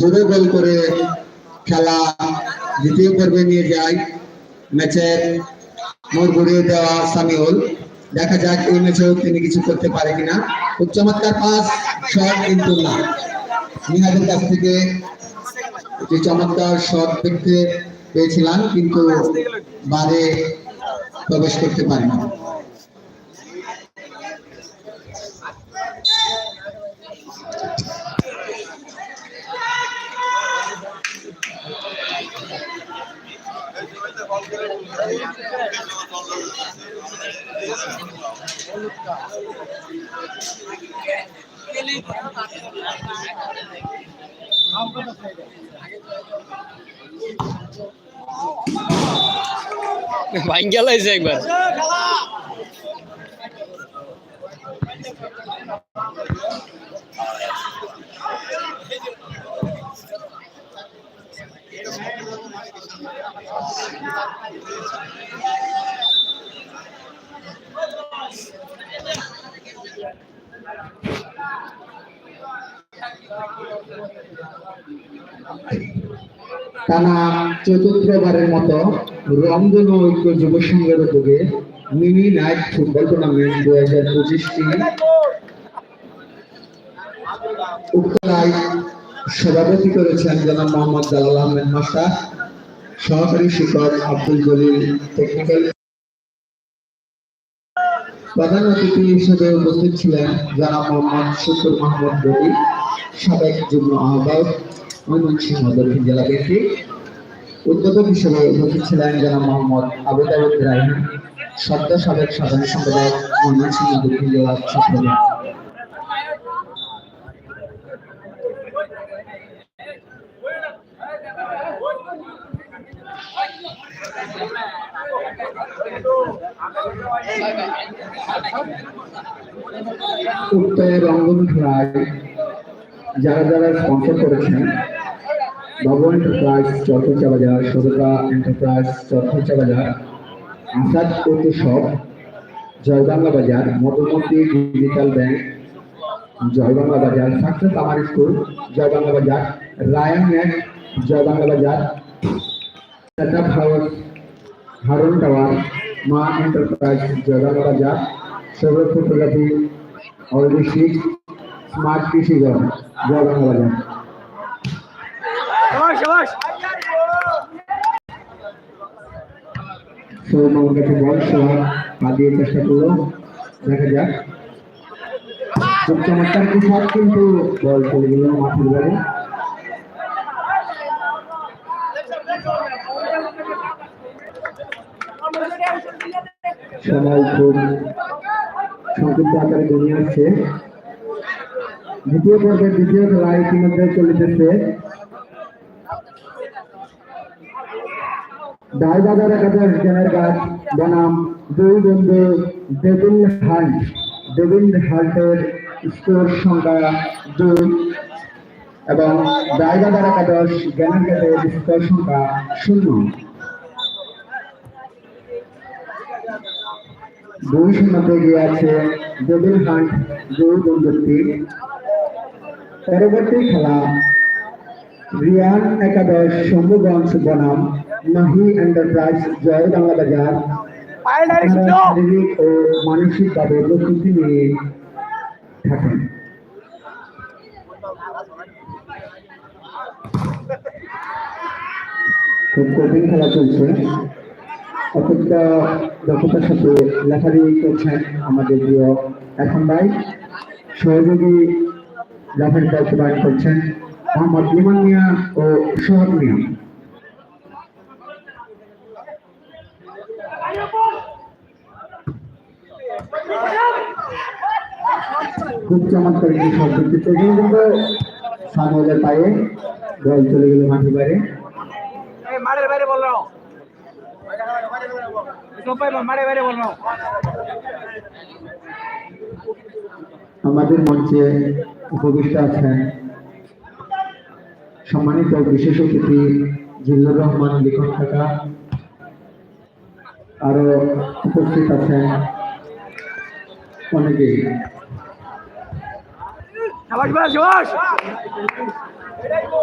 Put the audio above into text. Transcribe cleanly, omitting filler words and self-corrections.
জোরে গোল করে খেলা দ্বিতীয় পর্বে নিয়ে যায় ম্যাচের মোড় ঘুরিয়ে দেওয়া সামিউল। দেখা যাক এই ম্যাচেও তিনি কিছু করতে পারে কিনা। খুব চমৎকার পাস, শট কিন্তু না। নিহাদের কাছ থেকে যে চমৎকার শট দেখতে পেয়েছিলাম কিন্তু বারে প্রবেশ করতে পারে না। ভাই গেলাইছে একবার। টানা চতুর্থবারের মতো রংধনু ঐক্য যুব সংঘের উদ্যোগে মিনি নাইট ফুটবল টুর্নামেন্ট 2025টি উত্তরায় সভাপতি করেছেন জনাব মোহাম্মদ জালাল আহমেদ মাস্টার, সহকারী শিক্ষক আব্দুল জলিল টেকনিক্যাল। প্রধান অতিথি হিসেবে উপস্থিত ছিলেন জনাব মোহাম্মদ শুকুর মাহমুদ রবি, সাবেক যুগ্ম আহ্বায়ক ময়মনসিংহ দক্ষিণ জেলা বিএনপি। উদ্বোধক হিসেবে উপস্থিত ছিলেন জনাব মোহাম্মদ আবু দাউদ রায়হান, সদ্য সাবেক সাধারণ সম্পাদক ময়মনসিংহ দক্ষিণ জেলা ছাত্রদল। উক্ত রঙ্গন খেলায় যারা যারা স্পন্সর করেছেন: বাবু এন্টারপ্রাইজ চরখচা বাজার, সদকা এন্টারপ্রাইজ চরখচা বাজার, আসাদ অটো শপ জয় বাংলা বাজার, মধুমতি ডিজিটাল ব্যাংক জয় বাংলা বাজার, সাকসেস আমার স্কুল জয় বাংলা বাজার, রায়ান নেট জয় বাংলা বাজার, সেটআপ হাউস হারুন টাওয়ার, মা এন্টারপ্রাইজ জয় বাংলা বাজার, সৌরভ ফটোগ্রাফি অরিশিক, স্মার্ট কৃষিঘর জয় বাংলা বাজার। চেষ্টা করলো, দেখা যাক। খুব চমৎকার শট কিন্তু বল চলে গেল মাঠের বাইরে। সময় খুব সংক্ষিপ্ত আকারে জমিয়ে আসছে। দ্বিতীয় পর্বের দ্বিতীয় খেলা ইতিমধ্যে চলিতেছে। ডাইবাজার একাদশ জেনার গাছ বনাম দুই বন্ধু ডেভিল হান্টের স্কোর সংখ্যা 2 এবং ডাইবাজার একাদশ জ্ঞানের গাছের স্কোর সংখ্যা 0। 2-0 এগিয়ে আছে ডেভিল হান্ট দুই বন্ধুর টিম। পরবর্তী খেলা রিয়ান একাদশ শম্ভুগঞ্জ বনাম মাহি এন্টারপ্রাইজ জয় বাংলা বাজার। শারীরিক ও মানসিকভাবে প্রস্তুতি নিয়ে থাকেন। খুব কঠিন খেলা চলছে। অত্যন্ত দক্ষতার সাথে লেখারি করছেন আমাদের প্রিয় এখন ভাই। সহযোগী লেখারি দায়িত্ব পালন করছেন মোহাম্মদ ইমান মিয়া ও সোহাগ মিয়া। খুব চমৎকার একটি শট দেখতে কিন্তু সামনের পায়ে বল চলে গেল মাঠের বাইরে। আমাদের মঞ্চে উপবিষ্ট আছেন সম্মানিত বিশেষ অতিথি জিল্লুর রহমান লিখন কাকা, আরো উপস্থিত আছেন অনেকেই।